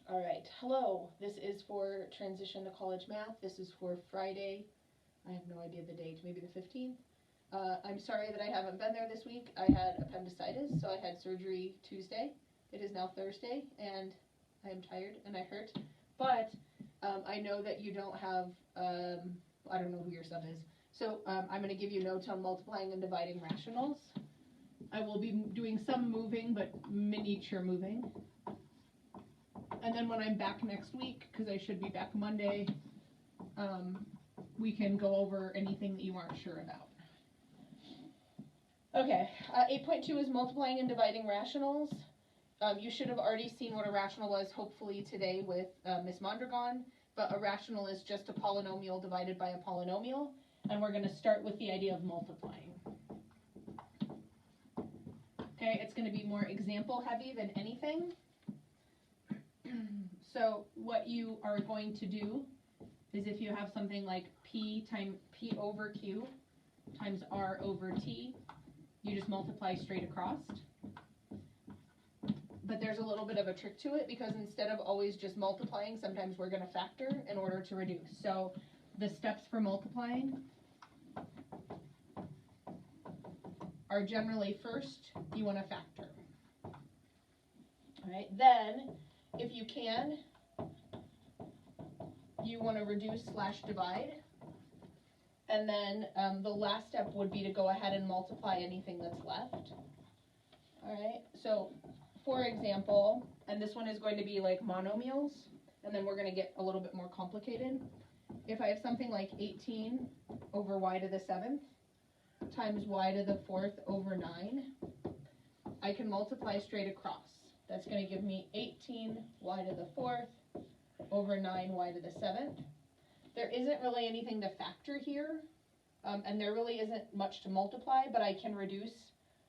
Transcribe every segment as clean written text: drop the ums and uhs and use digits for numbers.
All right, hello. This is for Transition to College Math. This is for Friday. I have no idea the date, maybe the 15th. I'm sorry that I haven't been there this week. I had appendicitis, so I had surgery Tuesday. It is now Thursday, and I am tired and I hurt. But I know that you don't have, I don't know who your stuff is. So I'm going to give you notes on multiplying and dividing rationals. I will be doing some moving, but miniature moving. And then when I'm back next week, because I should be back Monday, we can go over anything that you aren't sure about. Okay, 8.2 is multiplying and dividing rationals. You should have already seen what a rational was, hopefully today with Miss Mondragon, but a rational is just a polynomial divided by a polynomial, and we're going to start with the idea of multiplying. Okay, it's going to be more example heavy than anything. So what you are going to do is if you have something like P over Q times R over T, you just multiply straight across. But there's a little bit of a trick to it because instead of always just multiplying, sometimes we're going to factor in order to reduce. So the steps for multiplying are generally first, you want to factor. All right, then if you can, you want to reduce / divide. And then the last step would be to go ahead and multiply anything that's left. All right, so for example, and this one is going to be like monomials, and then we're going to get a little bit more complicated. If I have something like 18 over y to the 7th times y to the 4th over 9, I can multiply straight across. That's going to give me 18 y to the 4th over 9 y to the 7th. There isn't really anything to factor here, and there really isn't much to multiply, but I can reduce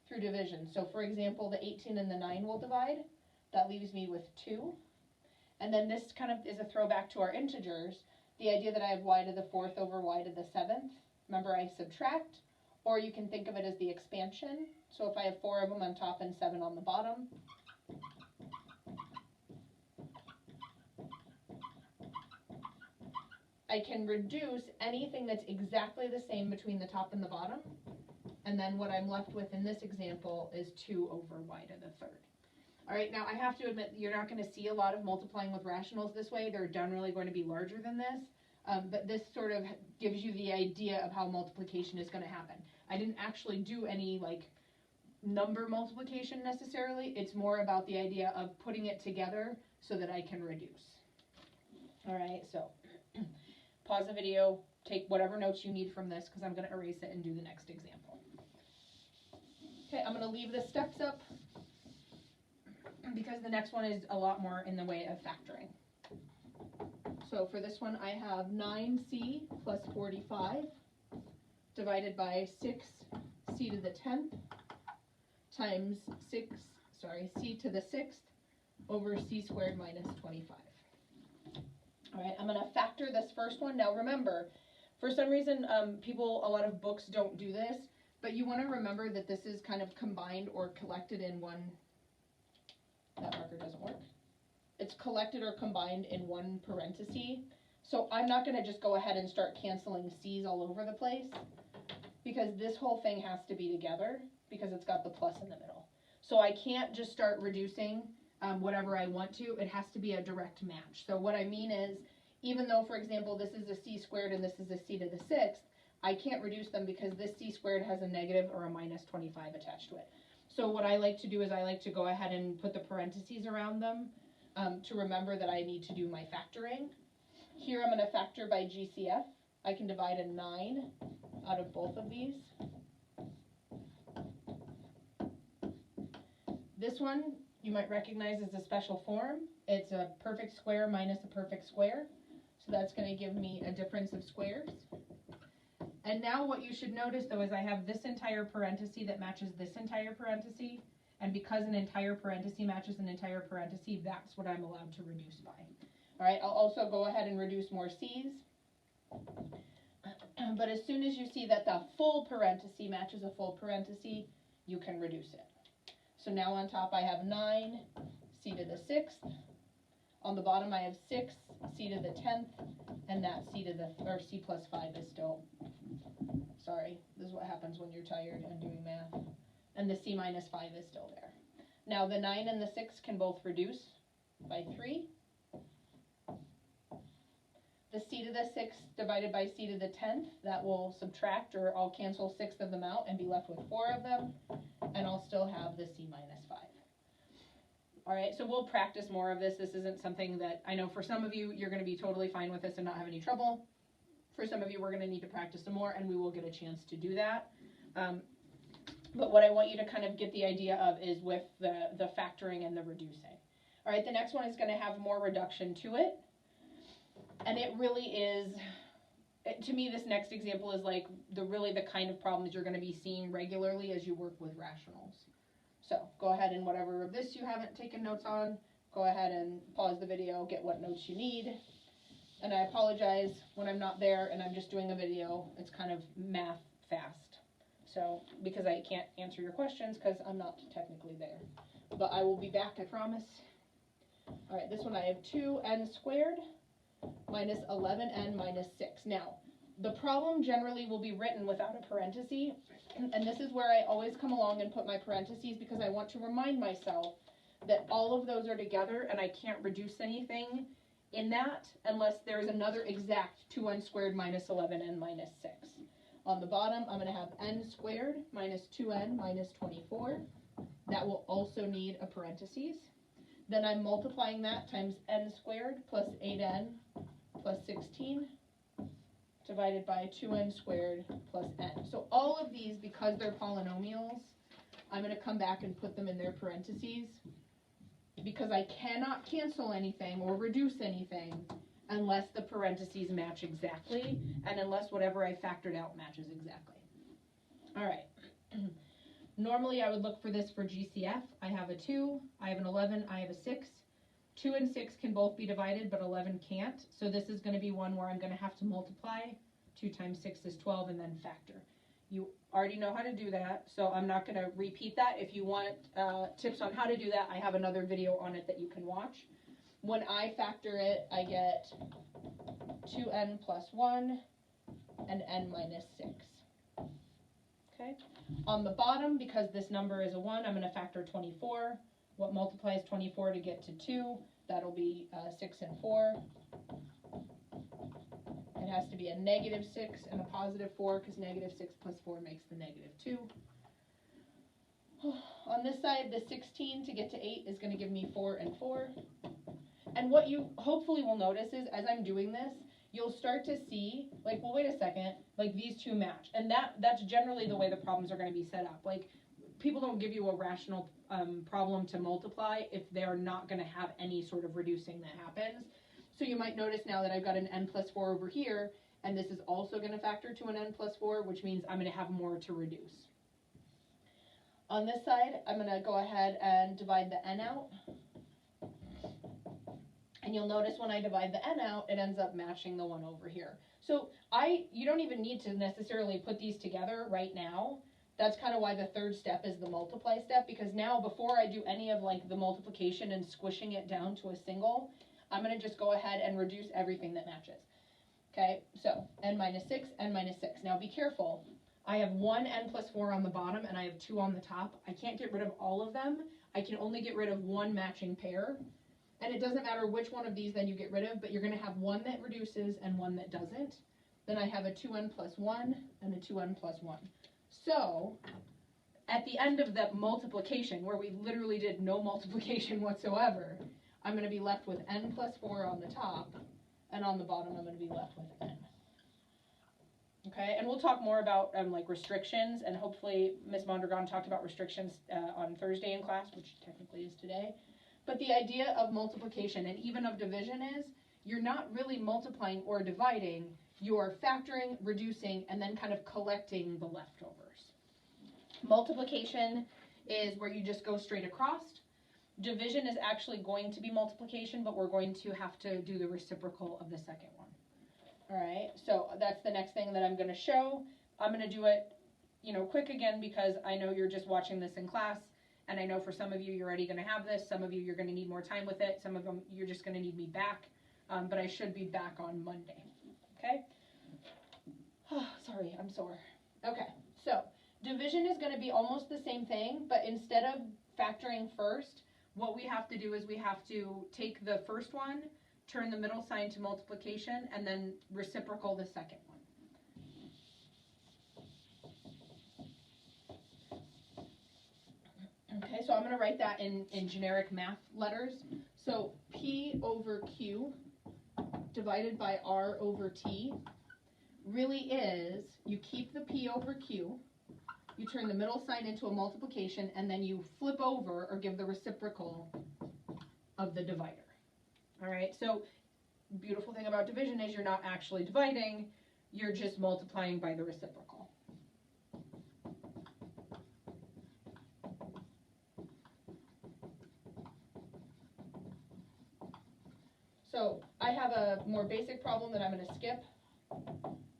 through division. So for example, the 18 and the 9 will divide. That leaves me with 2. And then this kind of is a throwback to our integers, the idea that I have y to the 4th over y to the 7th. Remember, I subtract, or you can think of it as the expansion. So if I have 4 of them on top and 7 on the bottom, I can reduce anything that's exactly the same between the top and the bottom, and then what I'm left with in this example is 2 over y to the 3rd. All right, now I have to admit you're not going to see a lot of multiplying with rationals this way. They're generally going to be larger than this, but this sort of gives you the idea of how multiplication is going to happen. I didn't actually do any like number multiplication necessarily. It's more about the idea of putting it together so that I can reduce. All right, so pause the video, take whatever notes you need from this because I'm going to erase it and do the next example. Okay, I'm going to leave the steps up because the next one is a lot more in the way of factoring. So for this one, I have 9c plus 45 divided by 6c to the 10th times c to the 6th over c squared minus 25. All right, I'm going to factor this first one. Now remember, for some reason, a lot of books don't do this, but you want to remember that this is kind of combined or collected in one. That marker doesn't work. It's collected or combined in one parenthesis. So I'm not going to just go ahead and start canceling c's all over the place because this whole thing has to be together because it's got the plus in the middle. So I can't just start reducing whatever I want to. It has to be a direct match. So what I mean is, even though, for example, this is a c squared and this is a c to the 6th, I can't reduce them because this c squared has a negative or a minus 25 attached to it. So what I like to do is I like to go ahead and put the parentheses around them to remember that I need to do my factoring. Here I'm going to factor by GCF. I can divide a 9 out of both of these. This one you might recognize as a special form. It's a perfect square minus a perfect square. So that's going to give me a difference of squares. And now what you should notice though is I have this entire parenthesis that matches this entire parenthesis. And because an entire parenthesis matches an entire parenthesis, that's what I'm allowed to reduce by. All right, I'll also go ahead and reduce more c's. But as soon as you see that the full parenthesis matches a full parenthesis, you can reduce it. So now on top I have 9 c to the 6th On the bottom I have 6 c to the 10th, and that c to the, or c plus 5 is still, sorry, this is what happens when you're tired and doing math, and the c minus 5 is still there. Now the 9 and the 6 can both reduce by 3. The c to the 6th divided by c to the 10th, that will subtract, or I'll cancel 6 of them out and be left with 4 of them, and I'll still have the c minus 5. Alright, so we'll practice more of this. This isn't something that, I know for some of you, you're going to be totally fine with this and not have any trouble. For some of you, we're going to need to practice some more, and we will get a chance to do that. But what I want you to kind of get the idea of is with the factoring and the reducing. Alright, the next one is going to have more reduction to it. And it really is, to me, this next example is like really the kind of problems you're going to be seeing regularly as you work with rationals. So go ahead and whatever of this you haven't taken notes on, go ahead and pause the video, get what notes you need. And I apologize when I'm not there and I'm just doing a video. It's kind of math fast. So, because I can't answer your questions because I'm not technically there. But I will be back, I promise. Alright, this one I have 2n squared minus 11n minus 6. Now, the problem generally will be written without a parenthesis, and this is where I always come along and put my parentheses because I want to remind myself that all of those are together and I can't reduce anything in that unless there's another exact 2n squared minus 11n minus 6. On the bottom, I'm going to have n squared minus 2n minus 24. That will also need a parenthesis. Then I'm multiplying that times n squared plus 8n plus 16 divided by 2n squared plus n. So all of these, because they're polynomials, I'm going to come back and put them in their parentheses because I cannot cancel anything or reduce anything unless the parentheses match exactly and unless whatever I factored out matches exactly. All right. Normally I would look for this for GCF. I have a 2, I have an 11, I have a 6. 2 and 6 can both be divided, but 11 can't. So this is going to be one where I'm going to have to multiply. 2 times 6 is 12 and then factor. You already know how to do that, so I'm not going to repeat that. If you want tips on how to do that, I have another video on it that you can watch. When I factor it, I get 2n plus 1 and n minus 6. Okay. On the bottom, because this number is a 1, I'm going to factor 24. What multiplies 24 to get to 2? That'll be 6 and 4. It has to be a negative 6 and a positive 4 because negative 6 plus 4 makes the negative 2. On this side, the 16 to get to 8 is going to give me 4 and 4. And what you hopefully will notice is as I'm doing this, you'll start to see, like, well, wait a second, like these two match. And that's generally the way the problems are going to be set up. Like, people don't give you a rational problem to multiply if they're not going to have any sort of reducing that happens. So you might notice now that I've got an n plus 4 over here, and this is also going to factor to an n plus 4, which means I'm going to have more to reduce. On this side, I'm going to go ahead and divide the n out. And you'll notice when I divide the n out, it ends up matching the one over here. So you don't even need to necessarily put these together right now. That's kind of why the third step is the multiply step, because now before I do any of like the multiplication and squishing it down to a single, I'm going to just go ahead and reduce everything that matches. Okay, so n minus 6, n minus 6. Now be careful. I have one n plus 4 on the bottom and I have 2 on the top. I can't get rid of all of them. I can only get rid of one matching pair. And it doesn't matter which one of these then you get rid of, but you're going to have one that reduces and one that doesn't. Then I have a 2n plus 1 and a 2n plus 1. So, at the end of the multiplication, where we literally did no multiplication whatsoever, I'm going to be left with n plus 4 on the top, and on the bottom I'm going to be left with n. Okay, and we'll talk more about like restrictions, and hopefully Ms. Mondragon talked about restrictions on Thursday in class, which technically is today. But the idea of multiplication and even of division is you're not really multiplying or dividing, you're factoring, reducing, and then kind of collecting the leftovers. Multiplication is where you just go straight across. Division is actually going to be multiplication, but we're going to have to do the reciprocal of the second one. All right, so that's the next thing that I'm going to show. I'm going to do it, quick again because I know you're just watching this in class, And I know for some of you, you're already going to have this. Some of you, you're going to need more time with it. Some of them, you're just going to need me back. But I should be back on Monday. Okay? Sorry, I'm sore. Okay, so division is going to be almost the same thing, but instead of factoring first, what we have to do is we have to take the first one, turn the middle sign to multiplication, and then reciprocal the second one. Okay, so I'm going to write that in generic math letters. So P over Q divided by R over T really is, you keep the P over Q, you turn the middle sign into a multiplication, and then you flip over or give the reciprocal of the divider. All right, so beautiful thing about division is you're not actually dividing, you're just multiplying by the reciprocal. So I have a more basic problem that I'm going to skip,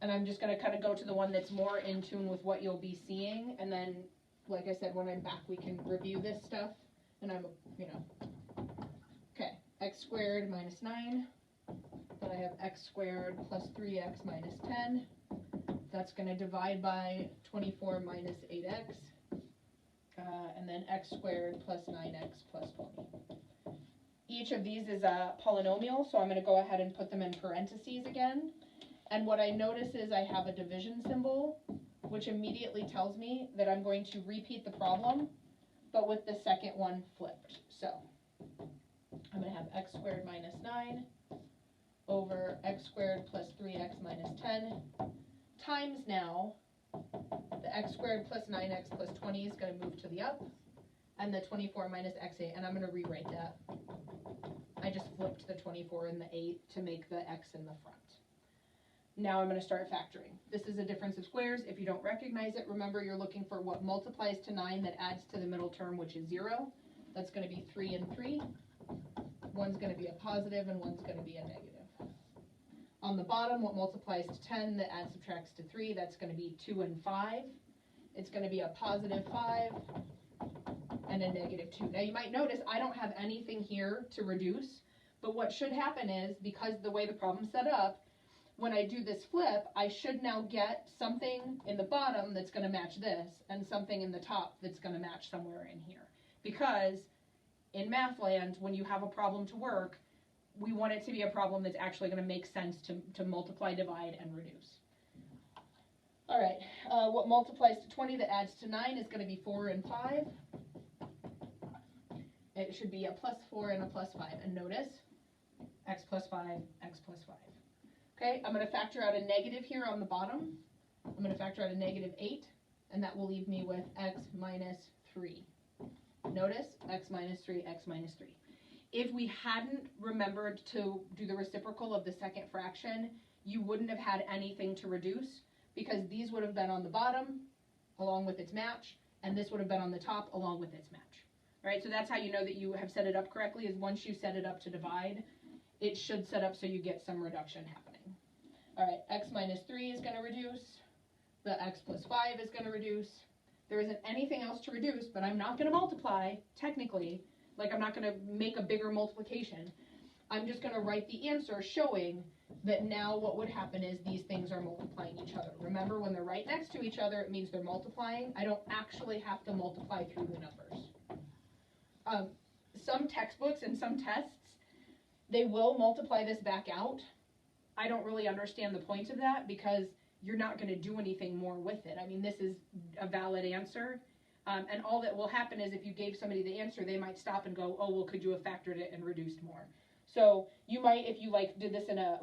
and I'm just going to kind of go to the one that's more in tune with what you'll be seeing, and then, like I said, when I'm back, we can review this stuff, and okay, x squared minus 9, then I have x squared plus 3x minus 10, that's going to divide by 24 minus 8x, and then x squared plus 9x plus 20. Each of these is a polynomial, so I'm going to go ahead and put them in parentheses again. And what I notice is I have a division symbol, which immediately tells me that I'm going to repeat the problem, but with the second one flipped. So I'm going to have x squared minus 9 over x squared plus 3x minus 10 times now the x squared plus 9x plus 20 is going to move to the up, and the 24 minus x8, and I'm going to rewrite that. I just flipped the 24 and the 8 to make the x in the front. Now I'm going to start factoring. This is a difference of squares. If you don't recognize it, remember you're looking for what multiplies to 9 that adds to the middle term, which is 0. That's going to be 3 and 3. One's going to be a positive and one's going to be a negative. On the bottom, what multiplies to 10 that adds subtracts to 3, that's going to be 2 and 5. It's going to be a positive 5 and a negative 2. Now you might notice I don't have anything here to reduce, but what should happen is, because the way the problem's set up, when I do this flip, I should now get something in the bottom that's going to match this, and something in the top that's going to match somewhere in here. Because in math land, when you have a problem to work, we want it to be a problem that's actually going to make sense to multiply, divide, and reduce. All right, what multiplies to 20 that adds to 9 is going to be 4 and 5. It should be a plus 4 and a plus 5. And notice, x plus 5, x plus 5. Okay, I'm going to factor out a negative here on the bottom. I'm going to factor out a negative 8, and that will leave me with x minus 3. Notice, x minus 3, x minus 3. If we hadn't remembered to do the reciprocal of the second fraction, you wouldn't have had anything to reduce, because these would have been on the bottom along with its match, and this would have been on the top along with its match. All right, so that's how you know that you have set it up correctly, is once you set it up to divide, it should set up so you get some reduction happening. All right, x minus 3 is going to reduce. The x plus 5 is going to reduce. There isn't anything else to reduce, but I'm not going to multiply, technically. Like, I'm not going to make a bigger multiplication. I'm just going to write the answer showing that now what would happen is these things are multiplying each other. Remember, when they're right next to each other, it means they're multiplying. I don't actually have to multiply through the numbers. Some textbooks and some tests, they will multiply this back out. I don't really understand the point of that, because you're not going to do anything more with it. I mean, this is a valid answer. And all that will happen is if you gave somebody the answer, they might stop and go, oh, well, could you have factored it and reduced more? So you might, if you did this in a,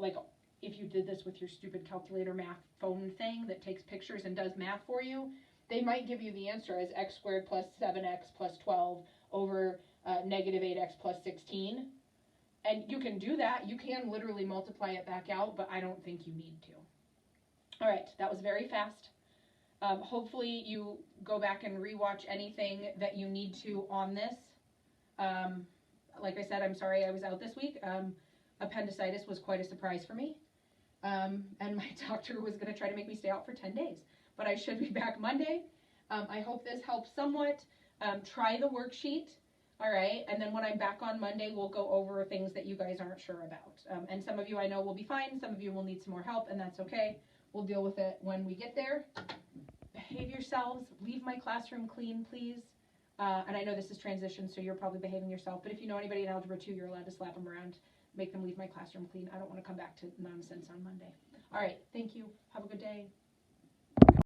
if you did this with your stupid calculator math phone thing that takes pictures and does math for you, they might give you the answer as x squared plus 7x plus 12 over negative 8x plus 16. And you can do that. You can literally multiply it back out, but I don't think you need to. All right, that was very fast. Hopefully you go back and rewatch anything that you need to on this. Like I said, I'm sorry I was out this week. Appendicitis was quite a surprise for me. And my doctor was going to try to make me stay out for 10 days. But I should be back Monday. I hope this helps somewhat. Try the worksheet, all right? And then when I'm back on Monday, we'll go over things that you guys aren't sure about. And some of you I know will be fine, some of you will need some more help, and that's okay. We'll deal with it when we get there. Behave yourselves. Leave my classroom clean, please. And I know this is transition, so you're probably behaving yourself, but if you know anybody in Algebra 2, you're allowed to slap them around, make them leave my classroom clean. I don't want to come back to nonsense on Monday. All right, thank you. Have a good day.